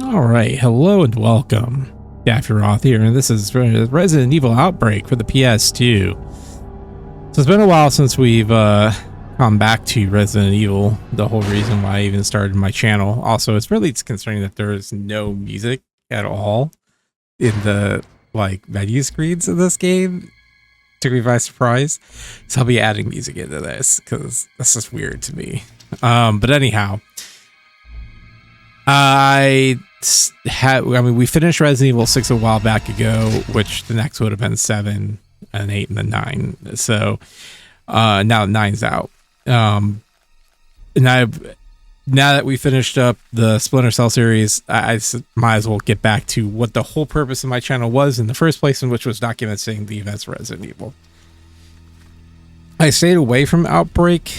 All right, hello and welcome. Dr. Roth here, and this is Resident Evil Outbreak for the PS2. So it's been a while since we've come back to Resident Evil, the whole reason why I even started my channel. Also, it's really concerning that there is no music at all in the menu screens of this game. Took me by surprise. So I'll be adding music into this because that's just weird to me. But anyhow, we finished Resident Evil 6 a while back ago, which the next would have been 7 and 8 and then 9. So now 9's out. And now that we finished up the Splinter Cell series, I might as well get back to what the whole purpose of my channel was in the first place, in which was documenting the events of Resident Evil. I stayed away from Outbreak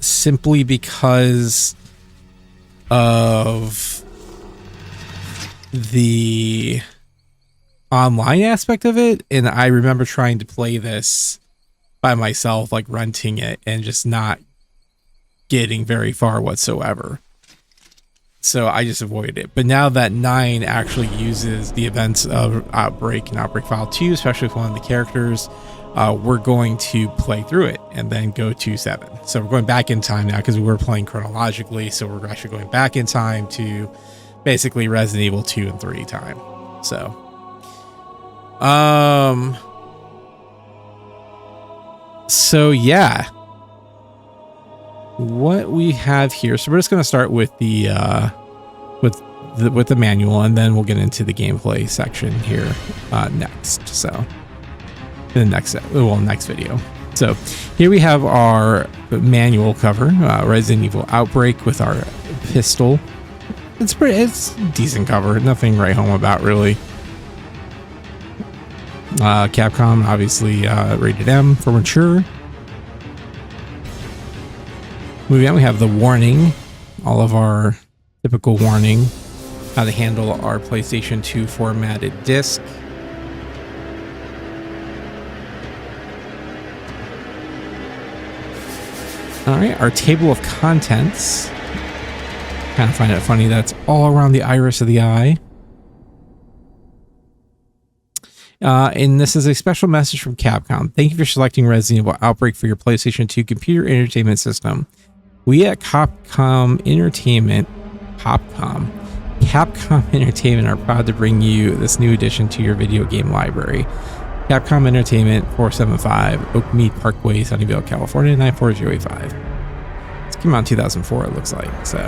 simply because of the online aspect of it, and I remember trying to play this by myself, like renting it, and just not getting very far whatsoever. So I just avoided it. But now that 9 actually uses the events of Outbreak and Outbreak File 2, especially with one of the characters, we're going to play through it and then go to 7. So we're going back in time now because we were playing chronologically. So we're actually going back in time to basically Resident Evil 2 and 3 time. So yeah, what we have here. So we're just going to start with the manual, and then we'll get into the gameplay section here next. So in the next video. So here we have our manual cover, Resident Evil Outbreak with our pistol. It's a decent cover, nothing to write home about really. Capcom, obviously rated M for mature. Moving on, we have the warning, all of our typical warning, how to handle our PlayStation 2 formatted disc. All right, our table of contents. Kind of find it funny that's all around the iris of the eye. And this is a special message from Capcom. Thank you for selecting Resident Evil Outbreak for your PlayStation 2 computer entertainment system. We at Capcom Entertainment are proud to bring you this new addition to your video game library. Capcom Entertainment, 475 Oakmead Parkway, Sunnyvale, California, 94085. This came out in 2004, it looks like. So,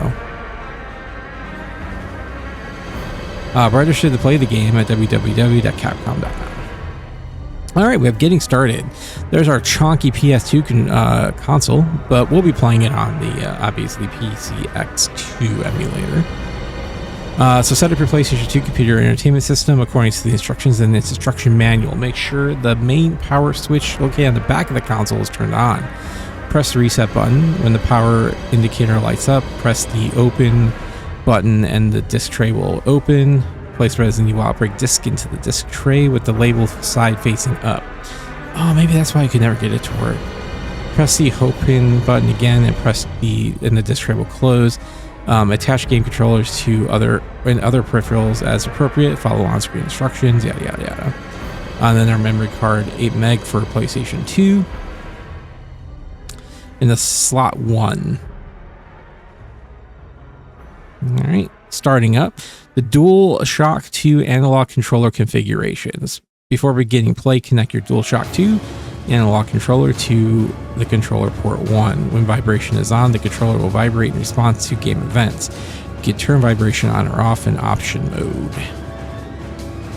register to play the game at www.capcom.com. All right, we have getting started. There's our chonky PS2 console, but we'll be playing it on the obviously PCX2 emulator. So set up your PlayStation 2 computer entertainment system according to the instructions in its instruction manual. Make sure the main power switch located on the back of the console is turned on. Press the reset button. When the power indicator lights up, press the open button and the disc tray will open. Place Resident Evil Outbreak disc into the disc tray with the label side facing up. Oh, maybe that's why I could never get it to work. Press the open button again and the disc tray will close. Attach game controllers to other peripherals as appropriate. Follow on-screen instructions, yada yada yada. And then our memory card, 8 meg for PlayStation 2. In the slot 1. All right, starting up. The DualShock 2 analog controller configurations. Before beginning play, connect your DualShock 2 analog controller to the controller port 1. When vibration is on, the controller will vibrate in response to game events. You can turn vibration on or off in option mode.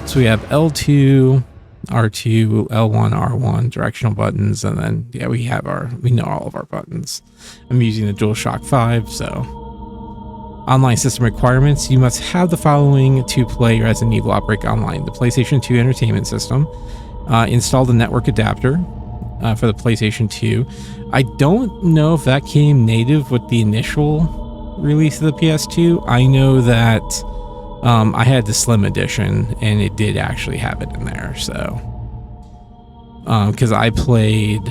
So we have L2, R2, L1, R1 directional buttons, and then yeah, we know all of our buttons. I'm using the DualShock 5, so online system requirements. You must have the following to play Resident Evil Outbreak Online: the PlayStation 2 entertainment system, install the network adapter for the PlayStation 2. I don't know if that came native with the initial release of the PS2. I know that I had the Slim Edition and it did actually have it in there. So, because I played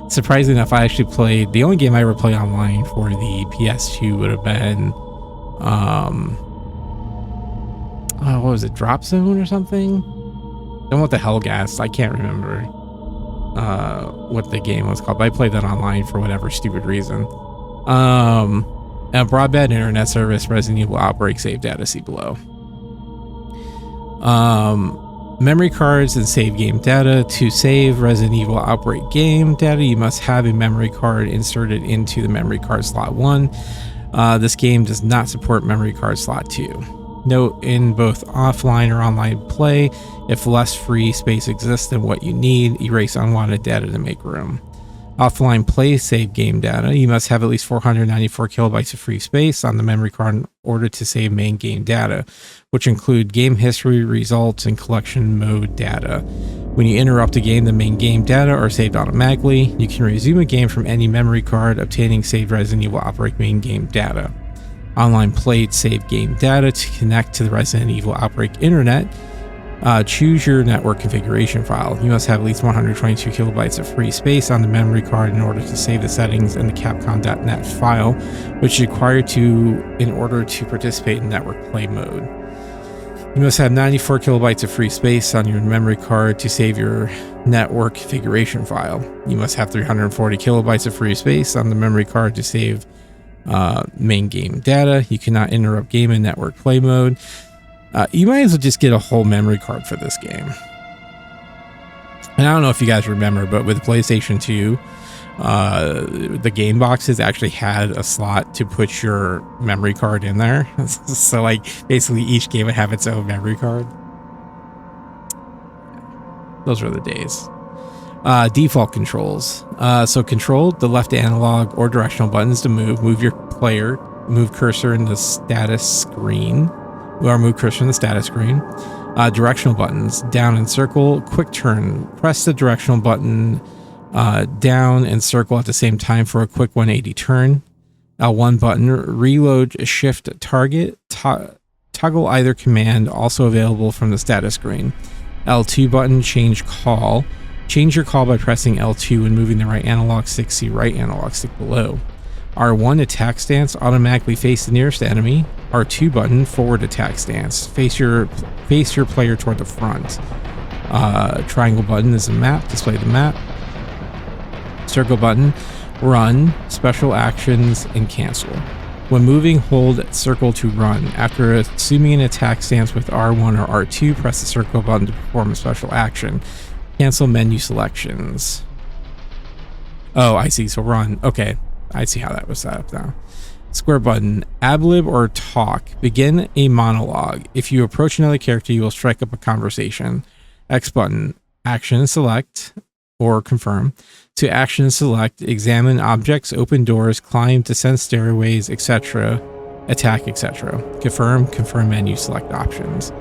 surprisingly enough, I actually played, the only game I ever played online for the PS2 would have been what was it, Drop Zone or something? Don't want the Hellgas. I can't remember what the game was called, but I played that online for whatever stupid reason. A broadband internet service, Resident Evil Outbreak, save data, see below. Memory cards and save game data. To save Resident Evil Outbreak game data, you must have a memory card inserted into the memory card slot 1. This game does not support memory card slot 2. Note, in both offline or online play, if less free space exists than what you need, erase unwanted data to make room. Offline play, save game data. You must have at least 494 kilobytes of free space on the memory card in order to save main game data, which include game history, results, and collection mode data. When you interrupt a game, the main game data are saved automatically. You can resume a game from any memory card, obtaining saved Resident Evil Outbreak main game data. Online played, save game data. To connect to the Resident Evil Outbreak internet, choose your network configuration file. You must have at least 122 kilobytes of free space on the memory card in order to save the settings in the Capcom.net file, which is required in order to participate in network play mode. You must have 94 kilobytes of free space on your memory card to save your network configuration file. You must have 340 kilobytes of free space on the memory card to save main game data. You cannot interrupt game in network play mode. You might as well just get a whole memory card for this game. And I don't know if you guys remember, but with PlayStation 2, the game boxes actually had a slot to put your memory card in there. So like basically each game would have its own memory card. Those were the days. Default controls. So control the left analog or directional buttons to move your player, move cursor in the status screen. Or move cursor in the status screen. Directional buttons, down and circle, quick turn. Press the directional button down and circle at the same time for a quick 180 turn. L1 button, reload, shift target, toggle either command, also available from the status screen. L2 button, change call. Change your call by pressing L2 and moving the right analog stick, see right analog stick below. R1 attack stance, automatically face the nearest enemy. R2 button, forward attack stance, face your player toward the front. Triangle button is a map, display the map. Circle button, run, special actions, and cancel. When moving, hold circle to run. After assuming an attack stance with R1 or R2, press the circle button to perform a special action. Cancel menu selections. Oh, I see. So run. Okay. I see how that was set up now. Square button, ad-lib or talk. Begin a monologue. If you approach another character, you will strike up a conversation. X button, action select or confirm. To action select, examine objects, open doors, climb, descend stairways, etc. Attack, etc. Confirm menu select options.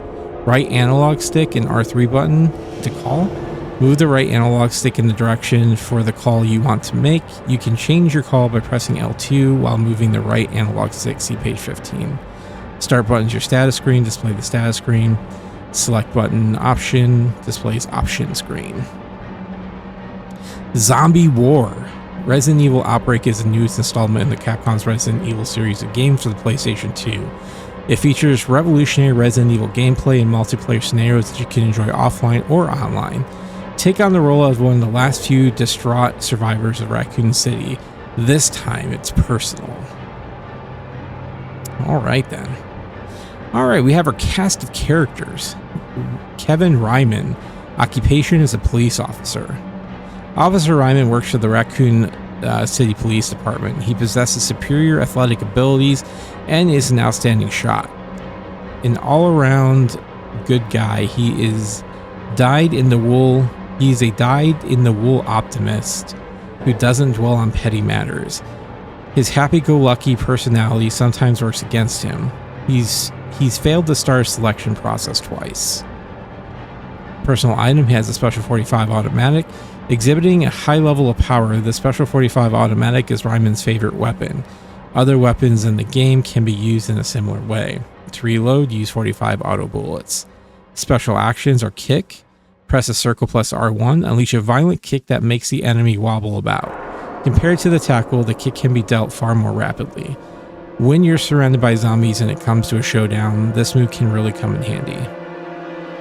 Right analog stick and R3 button to call. Move the right analog stick in the direction for the call you want to make. You can change your call by pressing L2 while moving the right analog stick, see page 15. Start button is your status screen, display the status screen. Select button option, displays option screen. Zombie War. Resident Evil Outbreak is the newest installment in the Capcom's Resident Evil series of games for the PlayStation 2. It features revolutionary Resident Evil gameplay and multiplayer scenarios that you can enjoy offline or online. Take on the role as one of the last few distraught survivors of Raccoon City. This time it's personal. Alright then. Alright, we have our cast of characters. Kevin Ryman. Occupation is a police officer. Officer Ryman works for the Raccoon City Police Department. He possesses superior athletic abilities and is an outstanding shot. An all-around good guy, He's a dyed-in-the-wool optimist who doesn't dwell on petty matters. His happy-go-lucky personality sometimes works against him. He's failed the star selection process twice. Personal item, he has a Special 45 automatic. Exhibiting a high level of power, the Special 45 automatic is Ryman's favorite weapon. Other weapons in the game can be used in a similar way. To reload, use 45 auto bullets. Special actions are kick. Press a circle plus R1, unleash a violent kick that makes the enemy wobble about. Compared to the tackle, the kick can be dealt far more rapidly. When you're surrounded by zombies and it comes to a showdown, this move can really come in handy.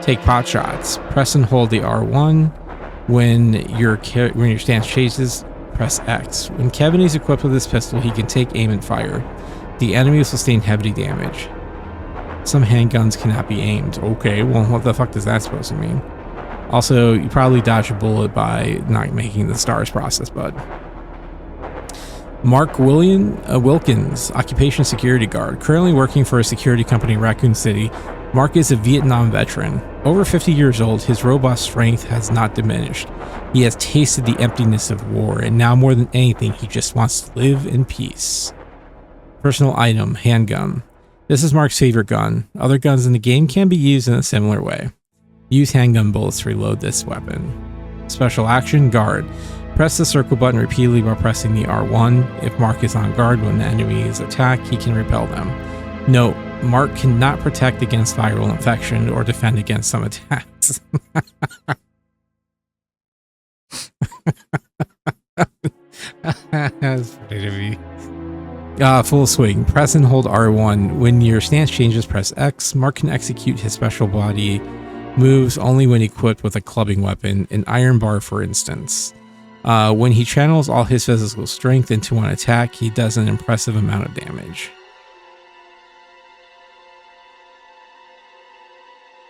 Take pot shots. Press and hold the R1. When your stance changes, press X. When Kevin is equipped with this pistol, he can take aim and fire. The enemy will sustain heavy damage. Some handguns cannot be aimed. Okay, well, what the fuck does that supposed to mean? Also, you probably dodge a bullet by not making the stars process, bud. Mark Wilkins, occupation security guard. Currently working for a security company in Raccoon City, Mark is a Vietnam veteran. Over 50 years old, his robust strength has not diminished. He has tasted the emptiness of war, and now more than anything, he just wants to live in peace. Personal item, handgun. This is Mark's favorite gun. Other guns in the game can be used in a similar way. Use handgun bullets to reload this weapon. Special action, guard. Press the circle button repeatedly while pressing the R1. If Mark is on guard when the enemies attack, he can repel them. Note, Mark cannot protect against viral infection or defend against some attacks. That's funny to me. Full swing. Press and hold R1. When your stance changes, press X. Mark can execute his special body moves only when equipped with a clubbing weapon, an iron bar for instance. When he channels all his physical strength into one attack, he does an impressive amount of damage.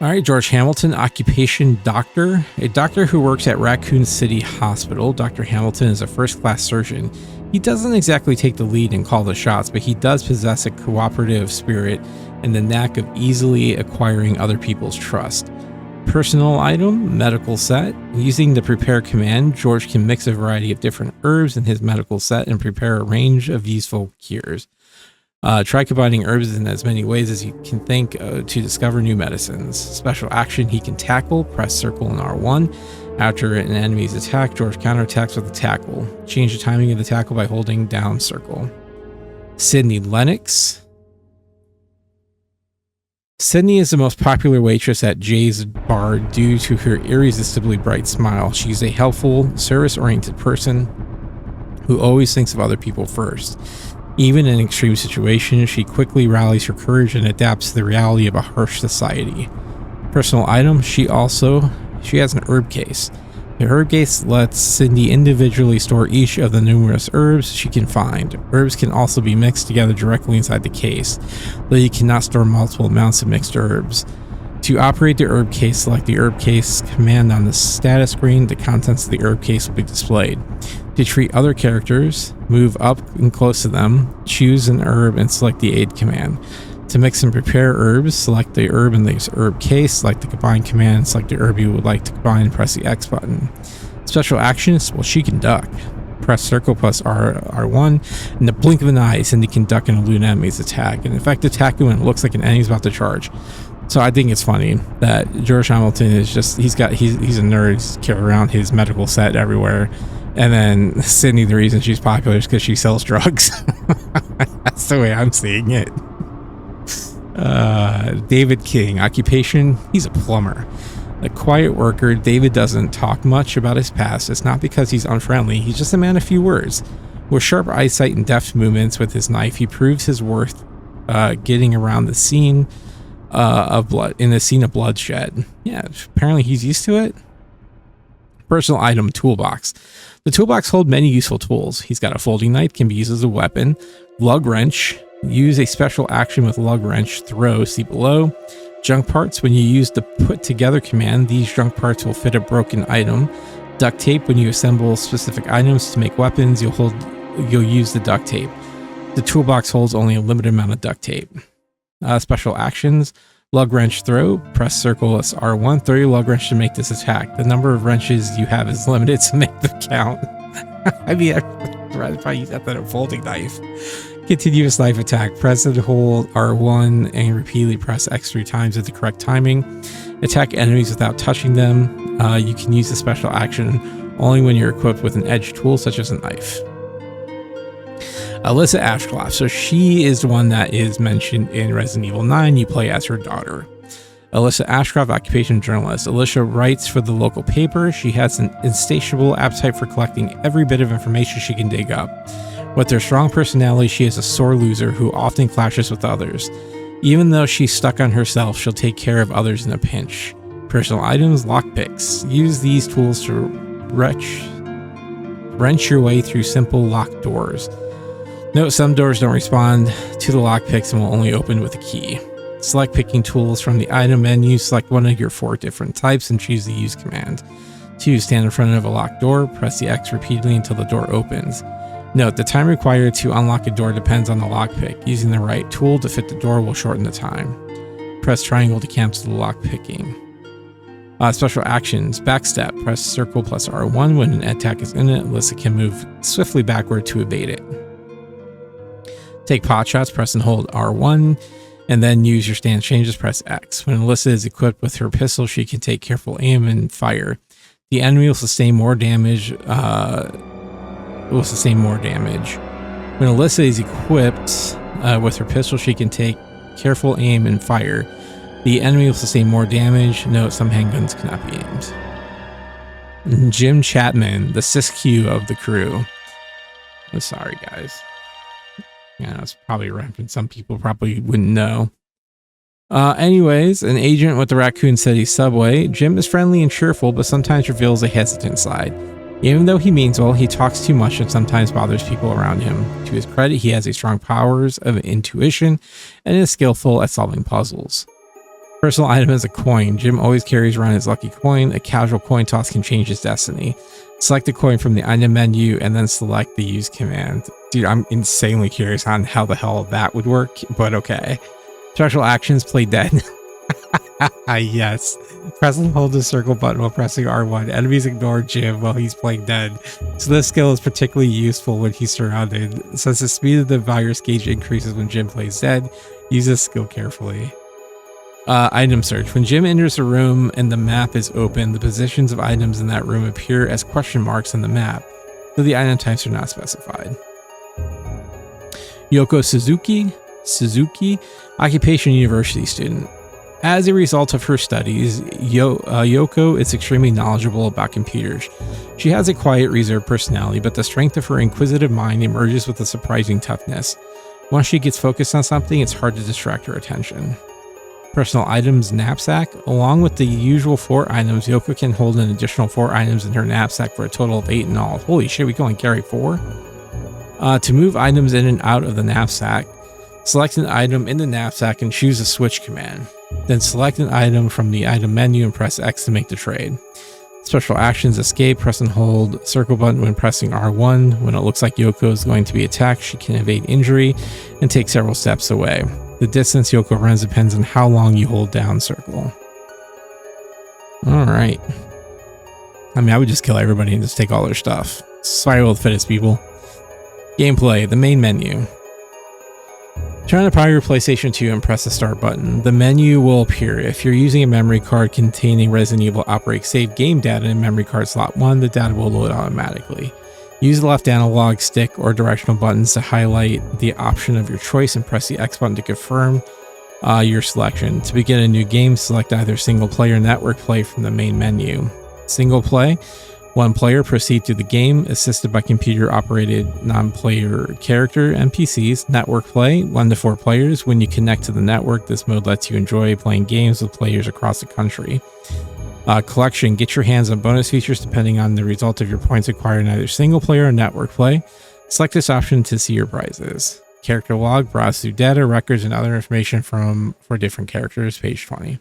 Alright, George Hamilton, occupation doctor. A doctor who works at Raccoon City Hospital. Dr. Hamilton is a first-class surgeon. He doesn't exactly take the lead and call the shots, but he does possess a cooperative spirit and the knack of easily acquiring other people's trust. Personal item, medical set. Using the prepare command, George can mix a variety of different herbs in his medical set and prepare a range of useful cures. Try combining herbs in as many ways as you can think to discover new medicines. Special action, he can tackle. Press circle and R1. After an enemy's attack, George counterattacks with a tackle. Change the timing of the tackle by holding down circle. Sydney Lennox. Sydney is the most popular waitress at Jay's bar due to her irresistibly bright smile. She's a helpful, service-oriented person who always thinks of other people first. Even in extreme situations, she quickly rallies her courage and adapts to the reality of a harsh society. Personal item, she has an herb case. The herb case lets Cindy individually store each of the numerous herbs she can find. Herbs can also be mixed together directly inside the case, though you cannot store multiple amounts of mixed herbs. To operate the herb case, select the herb case command on the status screen. The contents of the herb case will be displayed. To treat other characters, move up and close to them, choose an herb and select the aid command. To mix and prepare herbs, select the herb in the herb case, select the combine command, select the herb you would like to combine, and press the X button. Special actions, well, she can duck. Press circle plus R1. In the blink of an eye, Cindy can duck and elude an enemy's attack. And in fact, attack when it looks like an enemy's about to charge. So I think it's funny that George Hamilton is just, he's a nerd, he's carrying around his medical set everywhere. And then Sydney, the reason she's popular is because she sells drugs. That's the way I'm seeing it. David King, occupation, he's a plumber. A quiet worker, David doesn't talk much about his past. It's not because he's unfriendly, he's just a man of few words. With sharp eyesight and deft movements with his knife, he proves his worth getting around the scene of blood, in the scene of bloodshed. Yeah, apparently he's used to it. Personal item, toolbox. The toolbox holds many useful tools. He's got a folding knife, can be used as a weapon. Lug wrench. Use a special action with lug wrench. Throw, see below. Junk parts. When you use the put together command, these junk parts will fit a broken item. Duct tape. When you assemble specific items to make weapons, you'll use the duct tape. The toolbox holds only a limited amount of duct tape. Special actions. Lug wrench throw. Press circle as R1. Throw your lug wrench to make this attack. The number of wrenches you have is limited, so make them count. I mean, I'd rather probably use that than a folding knife. Continuous knife attack. Press and hold R1 and repeatedly press X 3 times at the correct timing. Attack enemies without touching them. You can use the special action only when you're equipped with an edge tool such as a knife. Alyssa Ashcroft. So she is the one that is mentioned in Resident Evil 9. You play as her daughter. Alyssa Ashcroft, occupation journalist. Alyssa writes for the local paper. She has an insatiable appetite for collecting every bit of information she can dig up. With her strong personality, she is a sore loser who often clashes with others. Even though she's stuck on herself, she'll take care of others in a pinch. Personal items, lockpicks. Use these tools to wrench your way through simple locked doors. Note some doors don't respond to the lockpicks and will only open with a key. Select picking tools from the item menu, select one of your 4 different types and choose the use command. 2. Stand in front of a locked door, press the X repeatedly until the door opens. Note, the time required to unlock a door depends on the lockpick. Using the right tool to fit the door will shorten the time. Press triangle to cancel the lockpicking. Special actions, backstep, press circle plus R1 when an attack is imminent. Alyssa can move swiftly backward to evade it. Take pot shots, press and hold R1, and then use your stance changes, press X. When Alyssa is equipped with her pistol, she can take careful aim and fire. The enemy will sustain more damage. When Alyssa is equipped with her pistol, she can take careful aim and fire. The enemy will sustain more damage. Note, some handguns cannot be aimed. Jim Chapman, the Siskiyou of the crew. I'm sorry, guys. Yeah, that's probably a reference some people probably wouldn't know. Anyways, an agent with the Raccoon City subway, Jim is friendly and cheerful, but sometimes reveals a hesitant side. Even though he means well, he talks too much and sometimes bothers people around him. To his credit, he has strong powers of intuition and is skillful at solving puzzles. Personal item is a coin. Jim always carries around his lucky coin. A casual coin toss can change his destiny. Select the coin from the item menu and then select the use command. Dude, I'm insanely curious on how the hell that would work, but okay. Special actions, play dead. Yes. Press and hold the circle button while pressing R1. Enemies ignore Jim while he's playing dead. So this skill is particularly useful when he's surrounded. Since the speed of the virus gauge increases when Jim plays dead, use this skill carefully. Item search. When Jim enters a room and the map is open, the positions of items in that room appear as question marks on the map, though the item types are not specified. Yoko Suzuki, occupation university student. As a result of her studies, Yoko is extremely knowledgeable about computers. She has a quiet, reserved personality, but the strength of her inquisitive mind emerges with a surprising toughness. Once she gets focused on something, it's hard to distract her attention. Personal items, knapsack. Along with the usual 4 items, Yoko can hold an additional 4 items in her knapsack for a total of 8 in all. Holy shit, we can only carry 4? To move items in and out of the knapsack, select an item in the knapsack and choose a switch command. Then select an item from the item menu and press X to make the trade. Special actions, escape, press and hold circle button when pressing R1. When it looks like Yoko is going to be attacked, she can evade injury and take several steps away. The distance Yoko runs depends on how long you hold down circle. Alright. I mean, I would just kill everybody and just take all their stuff. Survival of the fittest, people. Gameplay, the main menu. Turn on the power of your PlayStation 2 and press the start button. The menu will appear. If you're using a memory card containing Resident Evil Outbreak save game data in memory card slot 1, the data will load automatically. Use the left analog stick or directional buttons to highlight the option of your choice and press the X button to confirm your selection. To begin a new game, select either single player or network play from the main menu. Single play, 1 player, proceed through the game, assisted by computer-operated non-player character NPCs. Network play, 1 to 4 players. When you connect to the network, this mode lets you enjoy playing games with players across the country. Collection, get your hands on bonus features depending on the result of your points acquired in either single player or network play. Select this option to see your prizes. Character log, browse through data, records, and other information for different characters, page 20.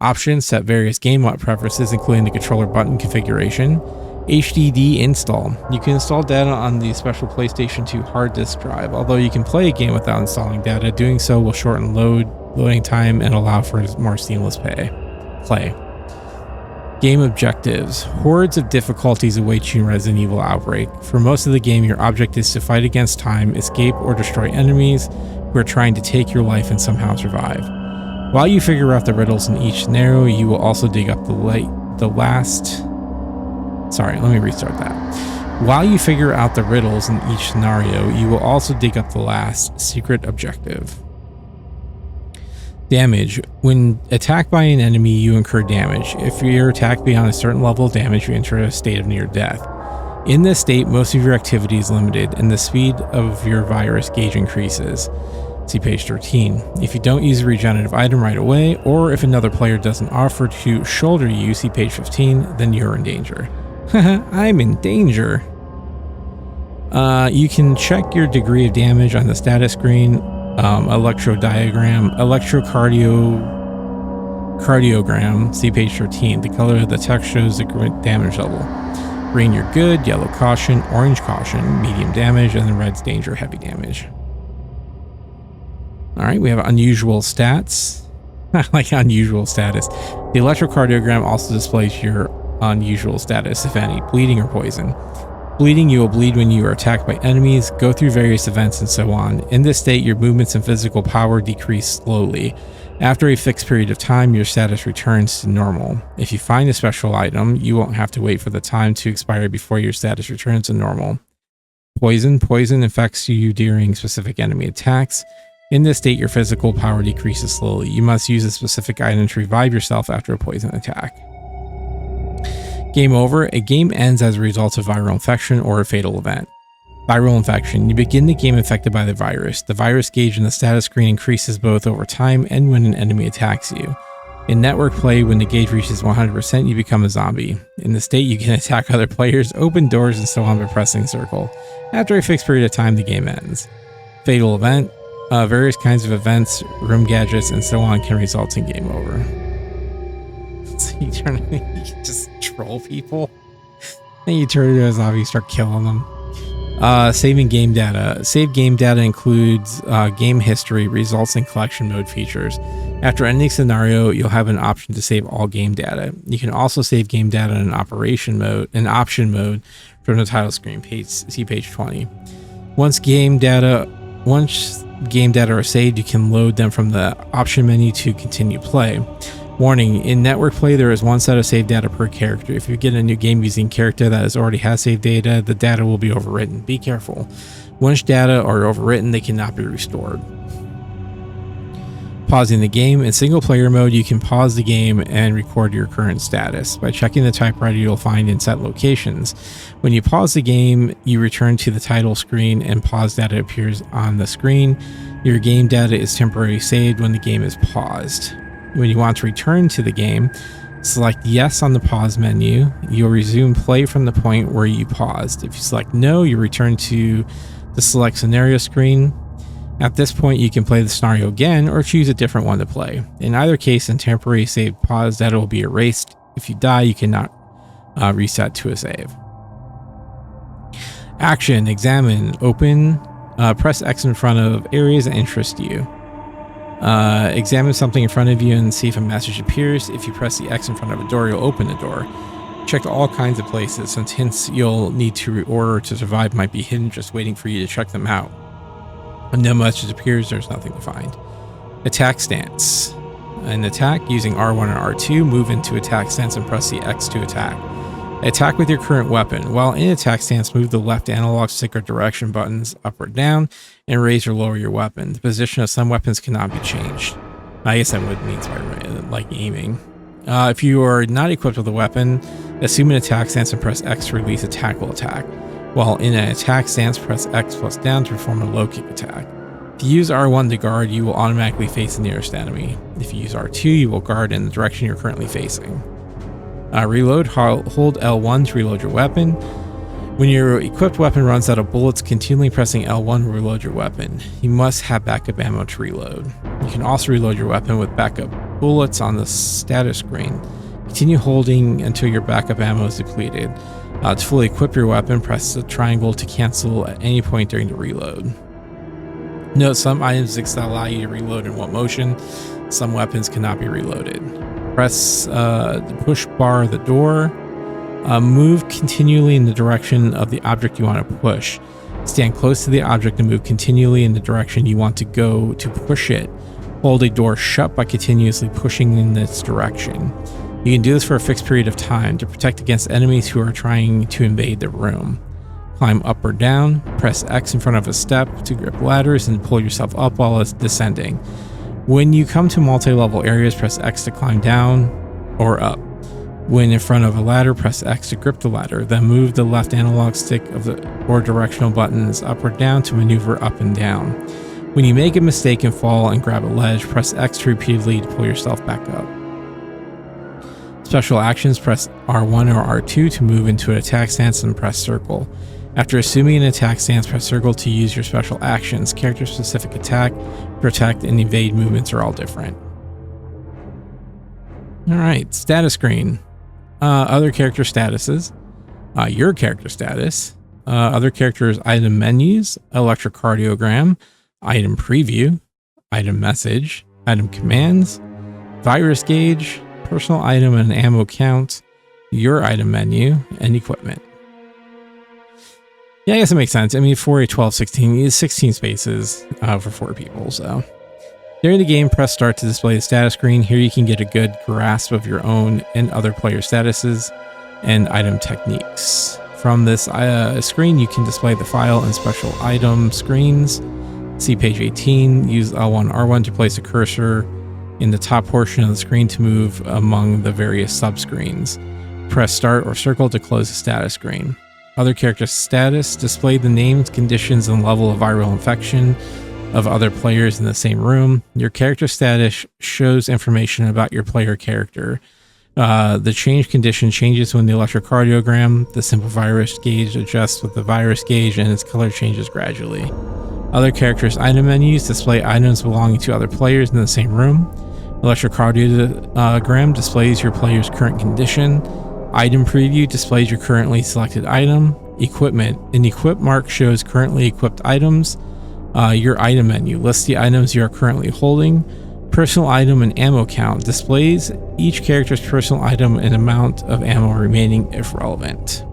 Options, set various game preferences, including the controller button configuration. HDD install. You can install data on the special PlayStation 2 hard disk drive. Although you can play a game without installing data, doing so will shorten loading time and allow for more seamless play. Game objectives. Hordes of difficulties await you in Resident Evil Outbreak. For most of the game, your object is to fight against time, escape, or destroy enemies who are trying to take your life and somehow survive. While you figure out the riddles in each scenario, you will also dig up While you figure out the riddles in each scenario, you will also dig up the last secret objective. Damage. When attacked by an enemy, you incur damage. If you're attacked beyond a certain level of damage, you enter a state of near death. In this state, most of your activity is limited and the speed of your virus gauge increases. See page 13. If you don't use a regenerative item right away, or if another player doesn't offer to shoulder you, see page 15, then you're in danger. I'm in danger. You can check your degree of damage on the status screen, electrocardiogram, see page 13. The color of the text shows the damage level. Green, you're good, yellow, caution, orange, caution, medium damage, and then red's danger, heavy damage. All right, we have unusual stats. I like unusual status. The electrocardiogram also displays your unusual status, if any, bleeding or poison. Bleeding, you will bleed when you are attacked by enemies, go through various events, and so on. In this state, your movements and physical power decrease slowly. After a fixed period of time, your status returns to normal. If you find a special item, you won't have to wait for the time to expire before your status returns to normal. Poison affects you during specific enemy attacks. In this state, your physical power decreases slowly. You must use a specific item to revive yourself after a poison attack. Game over. A game ends as a result of viral infection or a fatal event. Viral infection. You begin the game infected by the virus. The virus gauge in the status screen increases both over time and when an enemy attacks you. In network play, when the gauge reaches 100%, you become a zombie. In the state, you can attack other players, open doors, and so on by pressing circle. After a fixed period of time, the game ends. Fatal event. Various kinds of events, room gadgets, and so on can result in game over. So you can just troll people. Then you turn into a zombie, start killing them. Saving game data. Save game data includes game history, results, and collection mode features. After ending scenario, you'll have an option to save all game data. You can also save game data in option mode from the title screen. See page 20. Once game data are saved, you can load them from the option menu to continue play. Warning, in network play, there is one set of saved data per character. If you get a new game using a character that already has saved data, the data will be overwritten. Be careful. Once data are overwritten, they cannot be restored. Pausing the game. In single player mode, you can pause the game and record your current status. By checking the typewriter you'll find in set locations. When you pause the game, you return to the title screen and pause data appears on the screen. Your game data is temporarily saved when the game is paused. When you want to return to the game, select yes on the pause menu. You'll resume play from the point where you paused. If you select no, you return to the select scenario screen. At this point, you can play the scenario again or choose a different one to play. In either case, in temporary saved pause, data will be erased. If you die, you cannot reset to a save. Action, examine, open, press X in front of areas that interest you. Examine something in front of you and see if a message appears. If you press the X in front of a door, you'll open the door. Check all kinds of places, since hints you'll need to reorder to survive might be hidden just waiting for you to check them out. When no message appears, there's nothing to find. Attack stance. In attack, using R1 and R2, move into attack stance and press the X to attack. Attack with your current weapon. While in attack stance, move the left analog stick or direction buttons up or down and raise or lower your weapon. The position of some weapons cannot be changed. I guess that would mean by like aiming. If you are not equipped with a weapon, assume an attack stance and press X to release a tackle attack. While in an attack stance, press X plus down to perform a low kick attack. If you use R1 to guard, you will automatically face the nearest enemy. If you use R2, you will guard in the direction you're currently facing. Reload. Hold L1 to reload your weapon. When your equipped weapon runs out of bullets, continually pressing L1 will reload your weapon. You must have backup ammo to reload. You can also reload your weapon with backup bullets on the status screen. Continue holding until your backup ammo is depleted. To fully equip your weapon, press the triangle to cancel at any point during the reload. Note some items allow you to reload in one motion. Some weapons cannot be reloaded. Press the push bar of the door. Move continually in the direction of the object you want to push. Stand close to the object and move continually in the direction you want to go to push it. Hold a door shut by continuously pushing in its direction. You can do this for a fixed period of time to protect against enemies who are trying to invade the room. Climb up or down. Press X in front of a step to grip ladders and pull yourself up while it's descending. When you come to multi-level areas, press X to climb down or up. When in front of a ladder, press X to grip the ladder, then move the left analog stick or directional buttons up or down to maneuver up and down. When you make a mistake and fall and grab a ledge, press X repeatedly to pull yourself back up. Special actions, press R1 or R2 to move into an attack stance and press circle. After assuming an attack stance, press circle to use your special actions. Character-specific attack, protect, and evade movements are all different. Alright, status screen. Other character statuses. Your character status. Other characters' item menus, electrocardiogram, item preview, item message, item commands, virus gauge, personal item and ammo count, your item menu, and equipment. Yeah, I guess it makes sense. I mean, for a 12-16 is 16 spaces for 4 people, so. During the game, press start to display the status screen. Here you can get a good grasp of your own and other player statuses and item techniques. From this screen, you can display the file and special item screens. See page 18. Use L1, R1 to place a cursor in the top portion of the screen to move among the various subscreens. Press start or circle to close the status screen. Other character status, display the names, conditions, and level of viral infection of other players in the same room. Your character status shows information about your player character. The change condition changes when the electrocardiogram, the simple virus gauge adjusts with the virus gauge, and its color changes gradually. Other characters' item menus display items belonging to other players in the same room. Electrocardiogram displays your player's current condition. Item preview displays your currently selected item. Equipment. An equip mark shows currently equipped items. Your item menu lists the items you are currently holding. Personal item and ammo count displays each character's personal item and amount of ammo remaining if relevant.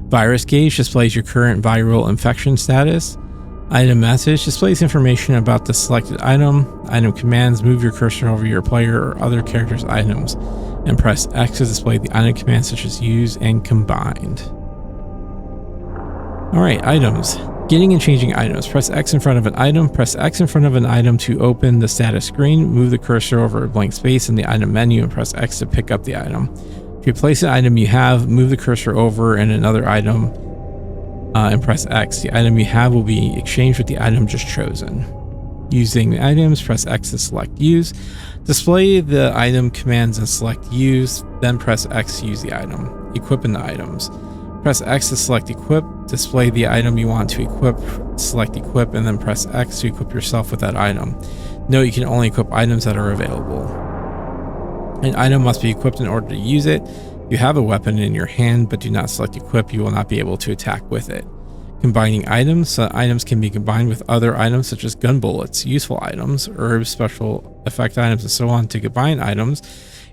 Virus gauge displays your current viral infection status. Item message displays information about the selected item. Item commands, move your cursor over your player or other character's items and press X to display the item commands such as use and combined. Alright, items. Getting and changing items. Press X in front of an item. Press X in front of an item to open the status screen. Move the cursor over a blank space in the item menu and press X to pick up the item. To replace an item you have, move the cursor over in another item and press X. The item you have will be exchanged with the item just chosen. Using the items, press X to select use. Display the item commands and select use, then press X to use the item. Equipping the items. Press X to select equip, display the item you want to equip, select equip, and then press X to equip yourself with that item. Note you can only equip items that are available. An item must be equipped in order to use it. If you have a weapon in your hand but do not select equip, you will not be able to attack with it. Combining items. Items can be combined with other items such as gun bullets, useful items, herbs, special effect items, and so on. To combine items,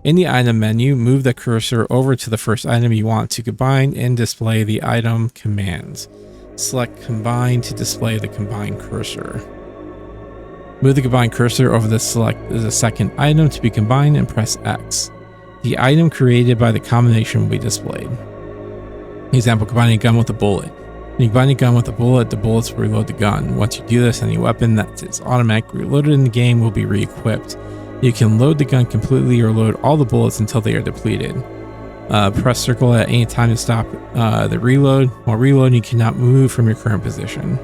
in the item menu, move the cursor over to the first item you want to combine and display the item commands. Select combine to display the combined cursor. Move the combined cursor over the second item to be combined and press X. The item created by the combination will be displayed. Example, combining a gun with a bullet. When you combine a gun with a bullet, the bullets will reload the gun. Once you do this, any weapon that is automatically reloaded in the game will be re-equipped. You can load the gun completely or load all the bullets until they are depleted. Press circle at any time to stop the reload. While reloading, you cannot move from your current position.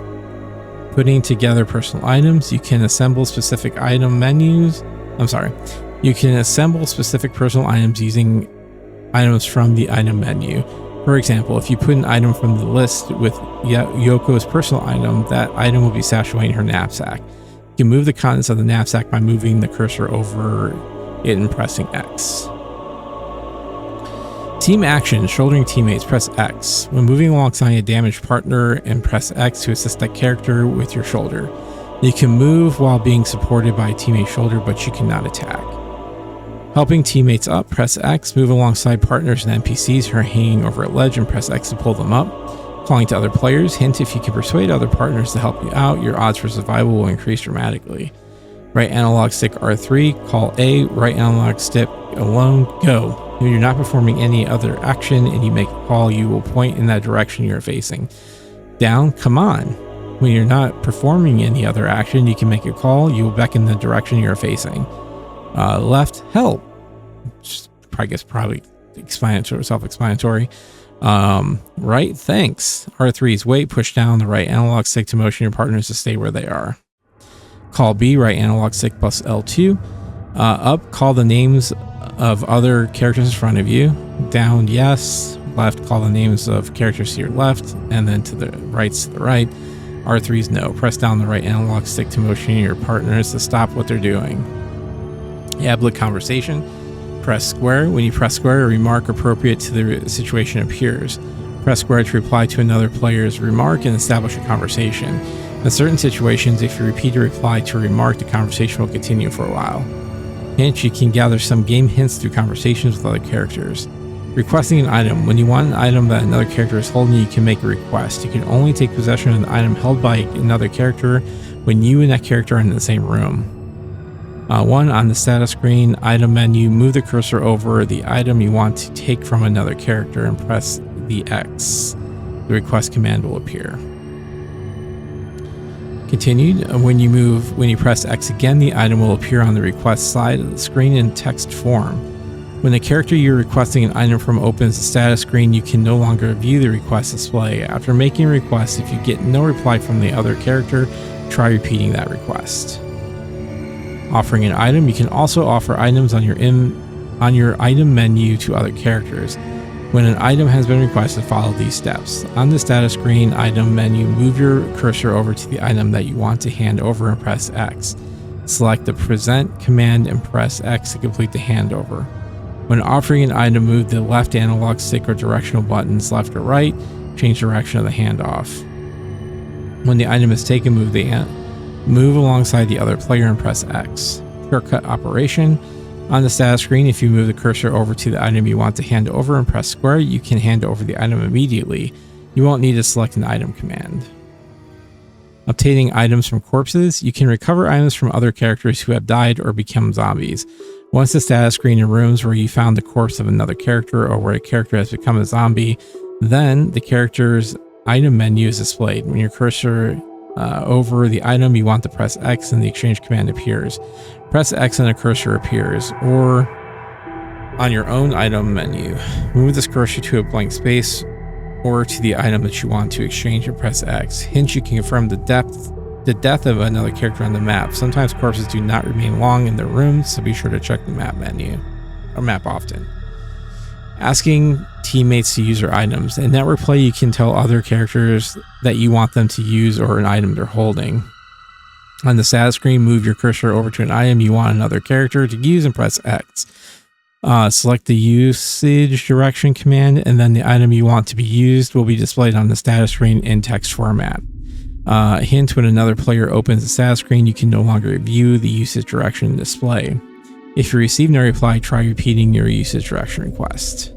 Putting together personal items, you can assemble specific item menus. You can assemble specific personal items using items from the item menu. For example, if you put an item from the list with Yoko's personal item, that item will be stashed away in her knapsack. You can move the contents of the knapsack by moving the cursor over it and pressing X. Team action, shouldering teammates, press X. When moving alongside a damaged partner, and press X to assist that character with your shoulder. You can move while being supported by a teammate's shoulder, but you cannot attack. Helping teammates up, press X. Move alongside partners and NPCs who are hanging over a ledge and press X to pull them up. Calling to other players, hint if you can persuade other partners to help you out, your odds for survival will increase dramatically. Right analog stick R3, call A, right analog stick alone, go. When you're not performing any other action and you make a call, you will point in that direction you're facing. Down, come on. When you're not performing any other action, you can make a call, you will beckon the direction you're facing. Left, help. Just probably explanatory, self-explanatory. Right, thanks. R3 is wait, push down the right analog stick to motion your partners to stay where they are. Call B, right analog stick plus L2. Up, call the names of other characters in front of you. Down, yes. Left, call the names of characters to your left, and then to the right's to the right. R3 is no. Press down the right analog stick to motion your partners to stop what they're doing. Ablet conversation. Press square. When you press square, a remark appropriate to the situation appears. Press square to reply to another player's remark and establish a conversation. In certain situations, if you repeat a reply to a remark, the conversation will continue for a while. Hint, you can gather some game hints through conversations with other characters. Requesting an item. When you want an item that another character is holding, you can make a request. You can only take possession of an item held by another character when you and that character are in the same room. 1. On the status screen, item menu, move the cursor over the item you want to take from another character and press the X. The request command will appear. Continued, when you press X again, the item will appear on the request side of the screen in text form. When the character you're requesting an item from opens the status screen, you can no longer view the request display. After making a request, if you get no reply from the other character, try repeating that request. Offering an item, you can also offer items on your item menu to other characters. When an item has been requested, follow these steps. On the status screen item menu, move your cursor over to the item that you want to hand over and press X. Select the present command and press X to complete the handover. When offering an item, move the left analog stick or directional buttons left or right, change direction of the handoff. When the item is taken, move alongside the other player and press X. Shortcut operation. On the status screen, if you move the cursor over to the item you want to hand over and press square, you can hand over the item immediately. You won't need to select an item command. Obtaining items from corpses. You can recover items from other characters who have died or become zombies. Once the status screen in rooms where you found the corpse of another character or where a character has become a zombie, then the character's item menu is displayed. When your cursor over the item you want to press X and the exchange command appears. Press X and a cursor appears, or on your own item menu. Move this cursor to a blank space or to the item that you want to exchange and press X. Hint, you can confirm the death of another character on the map. Sometimes corpses do not remain long in their rooms, so be sure to check the map menu, or map often. Asking teammates to use their items. In network play, you can tell other characters that you want them to use or an item they're holding. On the status screen, move your cursor over to an item you want another character to use and press X. Select the usage direction command, and then the item you want to be used will be displayed on the status screen in text format. Hint, when another player opens the status screen, you can no longer view the usage direction display. If you receive no reply, try repeating your usage direction request.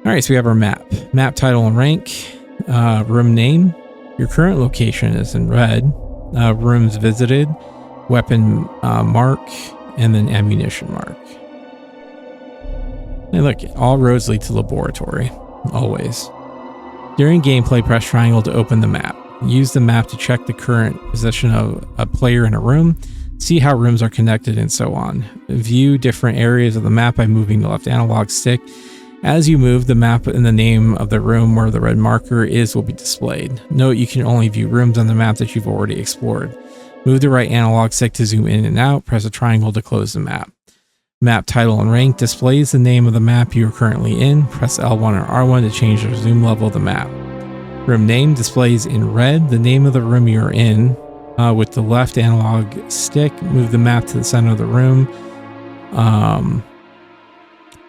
Alright, so we have our map. Map title and rank. Room name. Your current location is in red. Rooms visited. Weapon mark. And then ammunition mark. And look, all roads lead to laboratory. Always. During gameplay, press triangle to open the map. Use the map to check the current position of a player in a room. See how rooms are connected and so on. View different areas of the map by moving the left analog stick. As you move, the map and the name of the room where the red marker is will be displayed. Note you can only view rooms on the map that you've already explored. Move the right analog stick to zoom in and out. Press a triangle to close the map. Map title and rank displays the name of the map you are currently in. Press L1 or R1 to change the zoom level of the map. Room name displays in red the name of the room you are in. With the left analog stick, move the map to the center of the room.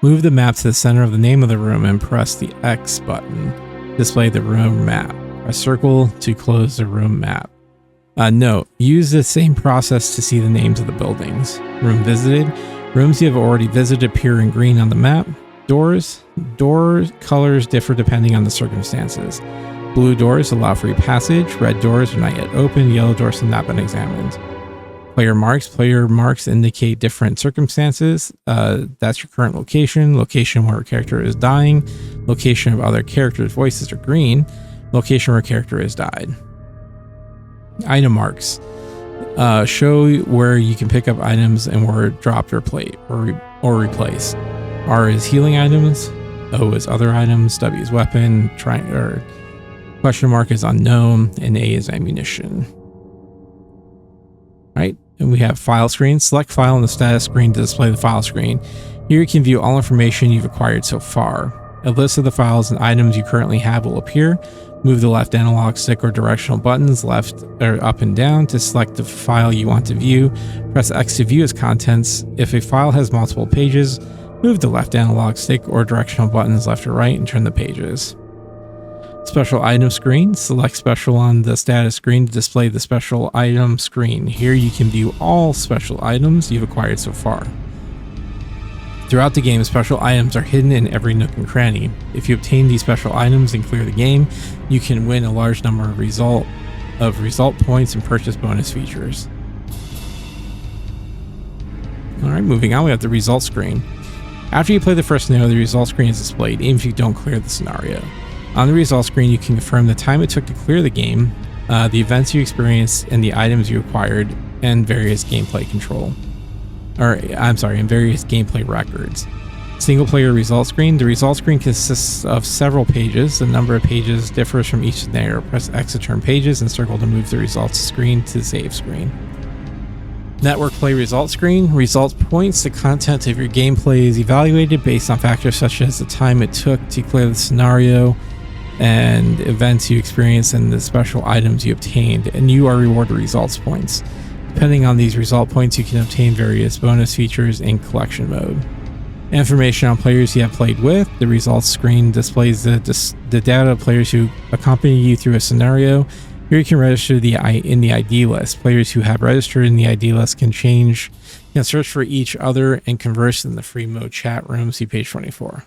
Move the map to the center of the name of the room and press the X button. Display the room map. Press circle to close the room map. Note, use the same process to see the names of the buildings. Room visited. Rooms you have already visited appear in green on the map. Doors. Door colors differ depending on the circumstances. Blue doors allow free passage. Red doors are not yet open. Yellow doors have not been examined. Player marks. Player marks indicate different circumstances. That's your current location. Location where a character is dying. Location of other characters' voices are green. Location where a character has died. Item marks. Show where you can pick up items and where dropped or replaced. R is healing items, O is other items, W is weapon, question mark is unknown, and A is ammunition. Right, and we have file screen. Select file on the status screen to display the file screen. Here you can view all information you've acquired so far. A list of the files and items you currently have will appear. Move the left analog stick or directional buttons left or up and down to select the file you want to view. Press X to view its contents. If a file has multiple pages, move the left analog stick or directional buttons left or right and turn the pages. Special item screen. Select special on the status screen to display the special item screen. Here you can view all special items you've acquired so far. Throughout the game, special items are hidden in every nook and cranny. If you obtain these special items and clear the game, you can win a large number of result points and purchase bonus features. Alright, moving on, we have the results screen. After you play the first scenario, the results screen is displayed, even if you don't clear the scenario. On the results screen, you can confirm the time it took to clear the game, the events you experienced, and the items you acquired, and various gameplay and various gameplay records. Single player results screen. The results screen consists of several pages. The number of pages differs from each scenario. Press X to turn pages and circle to move the results screen to the save screen. Network play results screen. Results points. The content of your gameplay is evaluated based on factors such as the time it took to clear the scenario and events you experienced and the special items you obtained, and you are rewarded results points. Depending on these result points, you can obtain various bonus features in collection mode. Information on players you have played with. The results screen displays the data of players who accompany you through a scenario. Here you can register in the ID list. Players who have registered in the ID list can search for each other and converse in the free mode chat room. See page 24.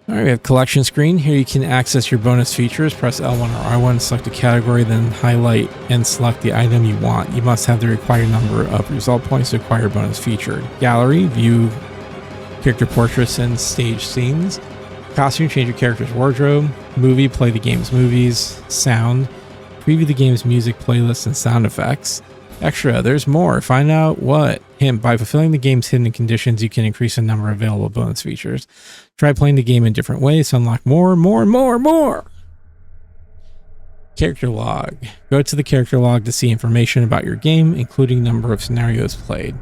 Alright, we have collection screen. Here you can access your bonus features. Press L1 or R1 to select a category, then highlight and select the item you want. You must have the required number of result points to acquire a bonus feature. Gallery, view character portraits and stage scenes. Costume, change your character's wardrobe. Movie, play the game's movies. Sound, preview the game's music playlist and sound effects. Extra, there's more. Find out what. Hint, by fulfilling the game's hidden conditions, you can increase the number of available bonus features. Try playing the game in different ways to unlock more. Character log. Go to the character log to see information about your game, including number of scenarios played,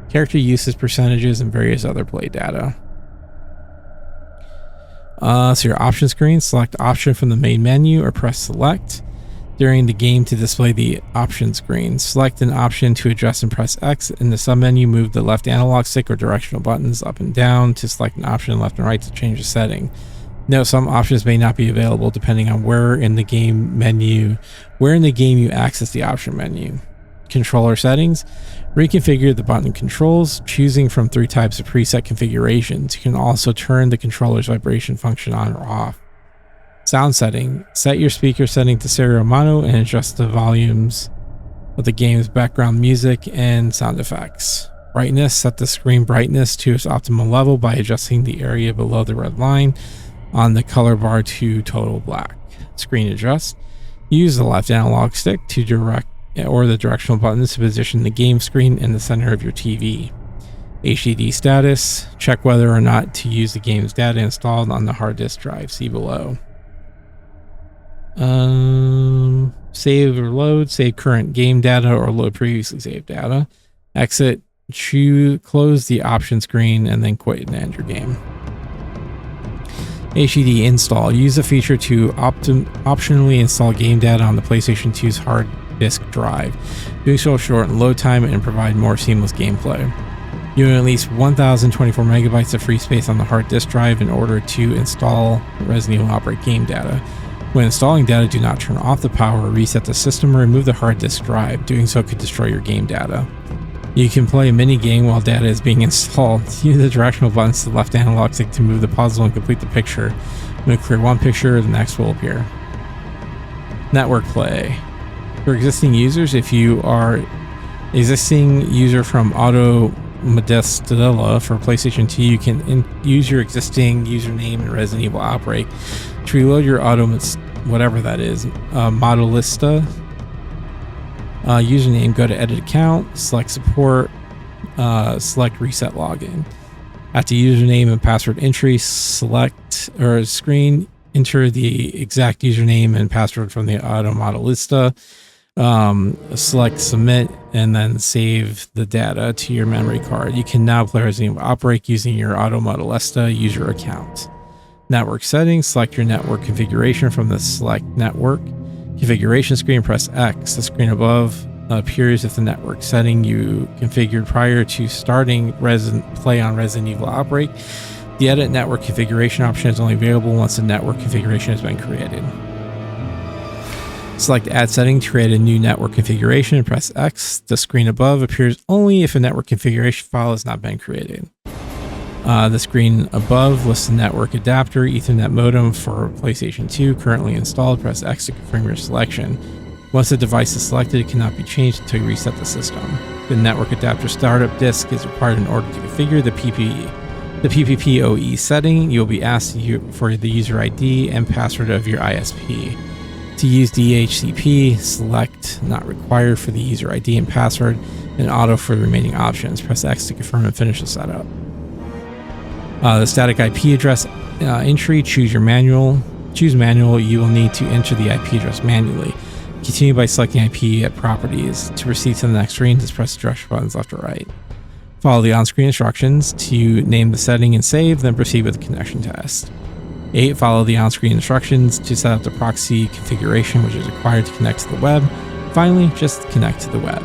character usage percentages, and various other play data. So your option screen, select option from the main menu or press select during the game to display the option screen. Select an option to adjust and press X. In the submenu, move the left analog stick or directional buttons up and down to select an option, left and right to change the setting. Note, some options may not be available depending on where in the game you access the option menu. Controller settings. Reconfigure the button controls, choosing from 3 types of preset configurations. You can also turn the controller's vibration function on or off. Sound setting. Set your speaker setting to stereo mono and adjust the volumes of the game's background music and sound effects. Brightness. Set the screen brightness to its optimal level by adjusting the area below the red line on the color bar to total black. Screen adjust. Use the left analog stick to the directional buttons to position the game screen in the center of your TV. HDD status. Check whether or not to use the game's data installed on the hard disk drive. See below. Save or load. Save current game data or load previously saved data. Exit. Close the option screen and then quit and end your game. HDD install. Use a feature to optionally install game data on the PlayStation 2's hard disk drive. Doing so will shorten load time and provide more seamless gameplay. You need at least 1024 megabytes of free space on the hard disk drive in order to install Resident Evil Outbreak game data. When installing data, do not turn off the power or reset the system or remove the hard disk drive. Doing so could destroy your game data. You can play a mini game while data is being installed. Use the directional buttons to the left analog stick to move the puzzle and complete the picture. When you clear one picture, the next will appear. Network play. For existing users, if you are existing user from Auto Modestilla for PlayStation 2, you can use your existing username in Resident Evil Outbreak. To reload your whatever that is, Modellista username, go to edit account, select support, select reset login. After username and password entry, select or screen, enter the exact username and password from the auto lista. Select submit and then save the data to your memory card. You can now play Resident Evil Outbreak using your auto lista user account. Network settings, select your network configuration from the select network configuration screen, press X. The screen above appears if the network setting you configured prior to starting play on Resident Evil Outbreak. The edit network configuration option is only available once the network configuration has been created. Select add setting to create a new network configuration and press X. The screen above appears only if a network configuration file has not been created. The screen above lists the network adapter, Ethernet modem for PlayStation 2 currently installed. Press X to confirm your selection. Once the device is selected, it cannot be changed until you reset the system. The network adapter startup disk is required in order to configure the PPPoE setting. You'll be asked for the user ID and password of your ISP. To use DHCP, select not required for the user ID and password, and auto for the remaining options. Press X to confirm and finish the setup. The static IP address entry, choose manual. You will need to enter the IP address manually. Continue by selecting IP at properties. To proceed to the next screen, just press the direction buttons left or right. Follow the on-screen instructions to name the setting and save, then proceed with the connection test. 8. Follow the on-screen instructions to set up the proxy configuration, which is required to connect to the web. Finally, just connect to the web.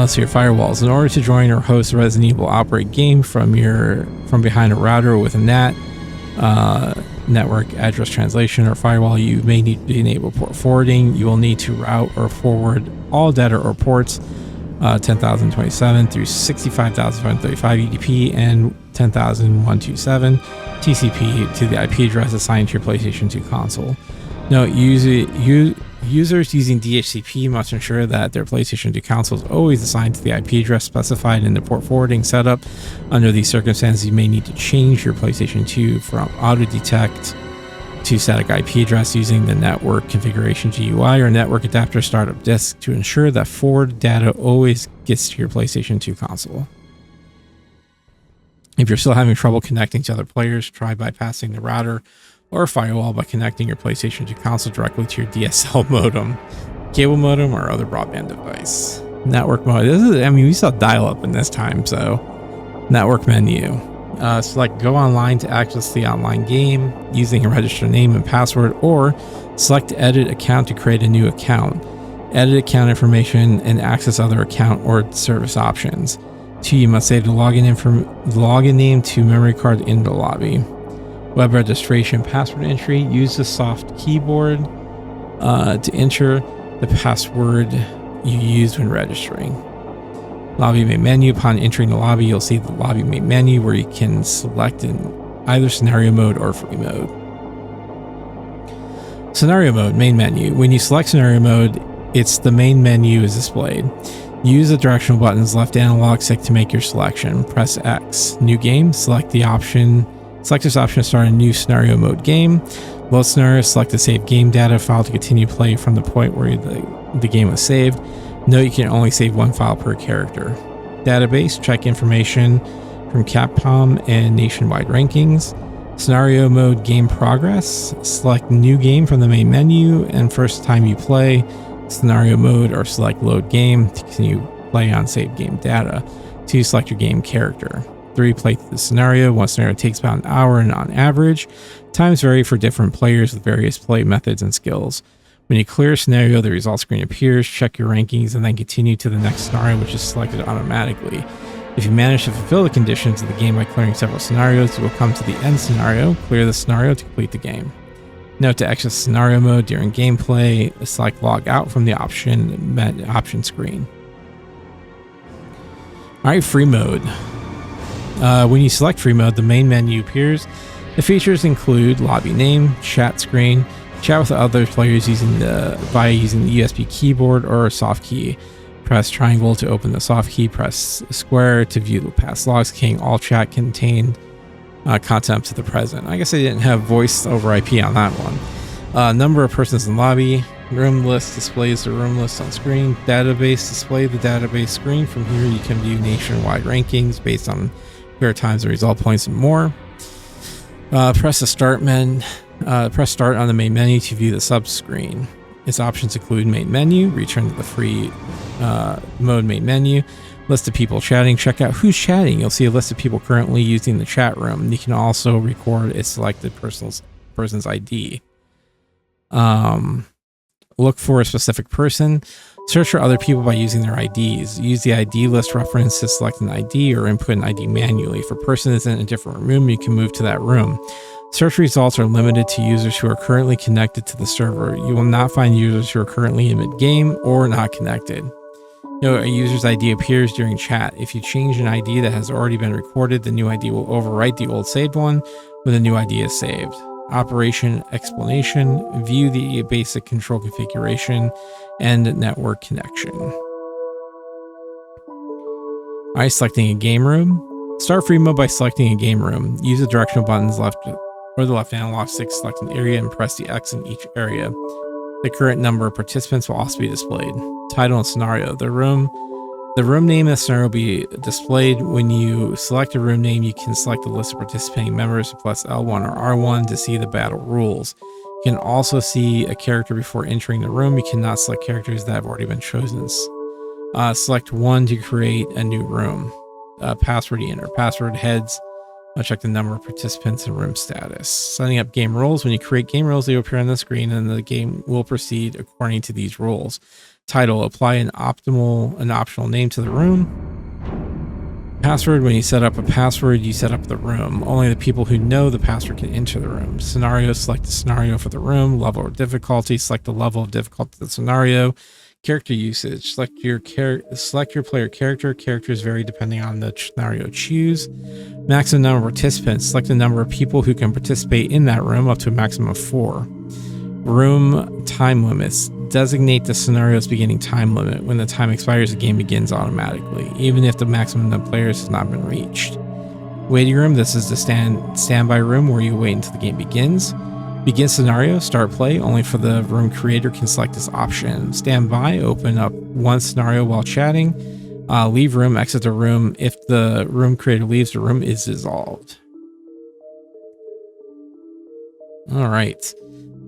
So your firewalls. In order to join or host a Resident Evil Outbreak game from behind a router with a NAT, network address translation or firewall, you may need to enable port forwarding. You will need to route or forward all data or ports 10,027 through 65,535 UDP and 10,127 TCP to the IP address assigned to your PlayStation 2 console. Note, users using DHCP must ensure that their PlayStation 2 console is always assigned to the IP address specified in the port forwarding setup. Under these circumstances, you may need to change your PlayStation 2 from auto detect to static IP address using the network configuration GUI or network adapter startup disk to ensure that forward data always gets to your PlayStation 2 console. If you're still having trouble connecting to other players, try bypassing the router or firewall by connecting your PlayStation 2 console directly to your DSL modem, cable modem, or other broadband device. Network mode. We saw dial-up in this time, so network menu. Select Go Online to access the online game using a registered name and password, or select Edit Account to create a new account. Edit account information and access other account or service options. 2. You must save the login name to memory card in the lobby. Web registration password entry. Use the soft keyboard to enter the password you used when registering. Lobby main menu. Upon entering the lobby, you'll see the lobby main menu where you can select in either scenario mode or free mode. Scenario mode, main menu. When you select scenario mode, it's the main menu is displayed. Use the directional buttons left analog stick to make your selection. Press X. New game. Select this option to start a new scenario mode game. Load scenario. Select the save game data file to continue play from the point where the game was saved. Note you can only save one file per character. Database. Check information from Capcom and nationwide rankings. Scenario mode game progress. Select new game from the main menu and first time you play. Scenario mode or select load game to continue play on save game data. 2. Select your game character. 3. Play through the scenario. One scenario takes about an hour and on average. Times vary for different players with various play methods and skills. When you clear a scenario, the result screen appears. Check your rankings and then continue to the next scenario, which is selected automatically. If you manage to fulfill the conditions of the game by clearing several scenarios, you will come to the end scenario. Clear the scenario to complete the game. Note, to exit scenario mode during gameplay, select log out from the option screen. Alright, free mode. When you select free mode, the main menu appears. The features include lobby name, chat screen, chat with other players using the USB keyboard or soft key. Press triangle to open the soft key, press square to view the past logs containing all chat contained content up to the present. I guess I didn't have voice over IP on that one. Number of persons in lobby. Room list displays the room list on screen. Database display the database screen. From here you can view nationwide rankings based on player times and result points and more. Press start on the main menu to view the sub screen. Its options include main menu, return to the free mode main menu, list of people chatting. Check out who's chatting. You'll see a list of people currently using the chat room. You can also record a selected person's ID. Look for a specific person. Search for other people by using their IDs. Use the ID list reference to select an ID or input an ID manually. If a person is in a different room, you can move to that room. Search results are limited to users who are currently connected to the server. You will not find users who are currently in mid-game or not connected. Note, a user's ID appears during chat. If you change an ID that has already been recorded, the new ID will overwrite the old saved one when the new ID is saved. Operation explanation, view the basic control configuration, and network connection. Alright, selecting a game room. Start free mode by selecting a game room. Use the directional buttons left or the left analog stick to select an area and press the X in each area. The current number of participants will also be displayed. Title and scenario. The room name and the scenario will be displayed. When you select a room name, you can select the list of participating members, plus L1 or R1 to see the battle rules. You can also see a character before entering the room. You cannot select characters that have already been chosen. Select one to create a new room. Password you enter. Password heads. Check the number of participants and room status. Setting up game rules. When you create game rules, they will appear on the screen and the game will proceed according to these rules. Title, apply an optional name to the room. Password, when you set up a password, you set up the room. Only the people who know the password can enter the room. Scenario, select the scenario for the room. Level of difficulty, select the level of difficulty of the scenario. Character usage, select your player character. Characters vary depending on the scenario choose. Maximum number of participants, select the number of people who can participate in that room up to a maximum of 4. Room time limits, designate the scenario's beginning time limit. When the time expires, the game begins automatically, even if the maximum number of players has not been reached. Waiting room, this is the standby room where you wait until the game begins. Begin scenario, start play, only for the room creator can select this option. Standby, open up one scenario while chatting. Leave room, exit the room. If the room creator leaves, the room is dissolved. All right.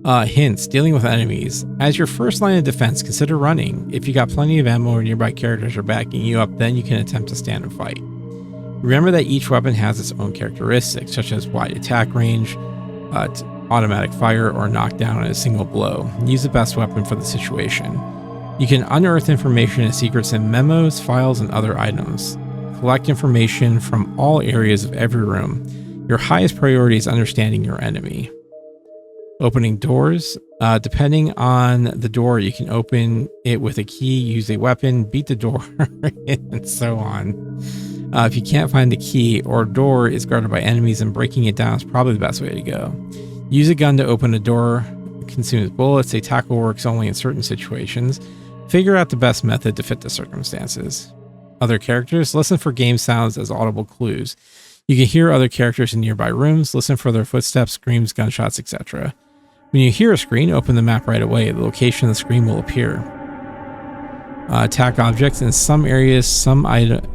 Hints, dealing with enemies. As your first line of defense, consider running. If you got plenty of ammo or nearby characters are backing you up, then you can attempt to stand and fight. Remember that each weapon has its own characteristics, such as wide attack range, automatic fire, or knockdown in a single blow. Use the best weapon for the situation. You can unearth information and secrets in memos, files, and other items. Collect information from all areas of every room. Your highest priority is understanding your enemy. Opening doors. Depending on the door, you can open it with a key, use a weapon, beat the door, and so on. If you can't find the key or door is guarded by enemies, and breaking it down is probably the best way to go. Use a gun to open a door. Consumes bullets. A tackle works only in certain situations. Figure out the best method to fit the circumstances. Other characters. Listen for game sounds as audible clues. You can hear other characters in nearby rooms. Listen for their footsteps, screams, gunshots, etc. When you hear a screen, open the map right away. The location of the screen will appear. Attack objects. In some areas, some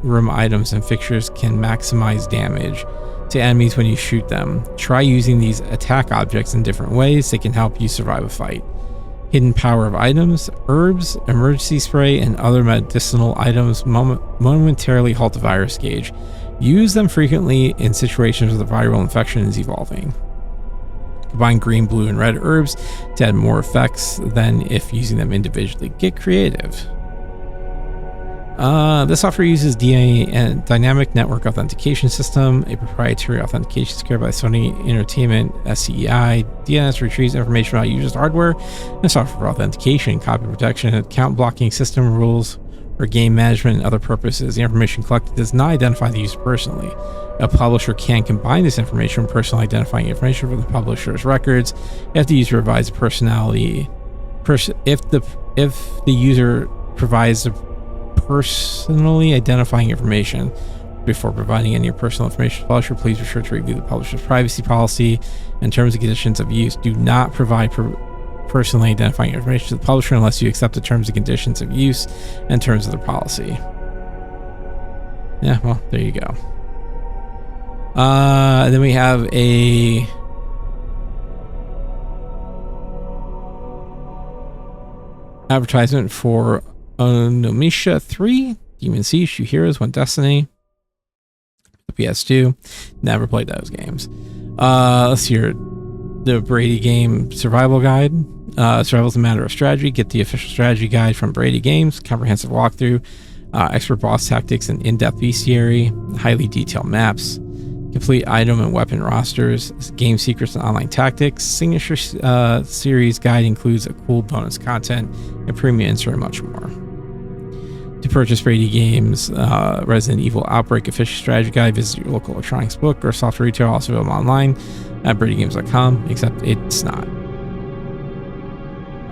room items and fixtures can maximize damage to enemies when you shoot them. Try using these attack objects in different ways. They can help you survive a fight. Hidden power of items. Herbs, emergency spray, and other medicinal items momentarily halt the virus gauge. Use them frequently in situations where the viral infection is evolving. Combine green, blue, and red herbs to add more effects than if using them individually. Get creative. This software uses Dynamic Network Authentication System, a proprietary authentication secured by Sony Entertainment SCEI. DNS retrieves information about users' hardware and software for authentication, copy protection, account blocking, system rules, or game management and other purposes. The information collected does not identify the user personally. A publisher can combine this information with personal identifying information from the publisher's records if the user provides personality. If the user provides the personally identifying information before providing any personal information to the publisher, please be sure to review the publisher's privacy policy and terms and conditions of use. Do not provide personally identifying information to the publisher unless you accept the terms and conditions of use and terms of their policy. Yeah, well, there you go. Then we have a advertisement for Onimusha 3, Demon Siege, Two Heroes, One Destiny, the PS2. Never played those games. Let's see here. The Brady Game Survival Guide. Survival is a matter of strategy. Get the official strategy guide from Brady Games. Comprehensive walkthrough. Expert boss tactics and in-depth bestiary. Highly detailed maps. Complete item and weapon rosters. Game secrets and online tactics. Signature series guide includes a cool bonus content and premium insert and much more. To purchase Brady Games Resident Evil Outbreak official strategy guide, visit your local electronics book or software retailer, also available online at bradygames.com, except it's not.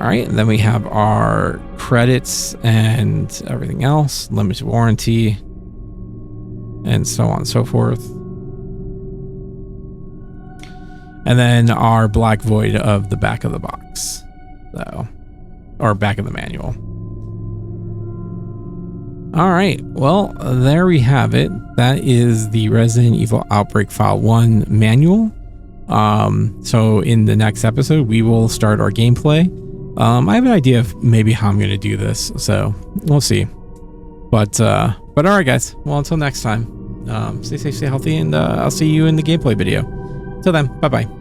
All right, and then we have our credits and everything else, limited warranty, and so on and so forth. And then our black void of the back of the box, so, or back of the manual. All right, well, there we have it. That is the Resident Evil Outbreak File 1 manual. So in the next episode, we will start our gameplay. I have an idea of maybe how I'm going to do this, so we'll see. But all right, guys. Well, until next time, stay safe, stay healthy, and I'll see you in the gameplay video. Till then, bye-bye.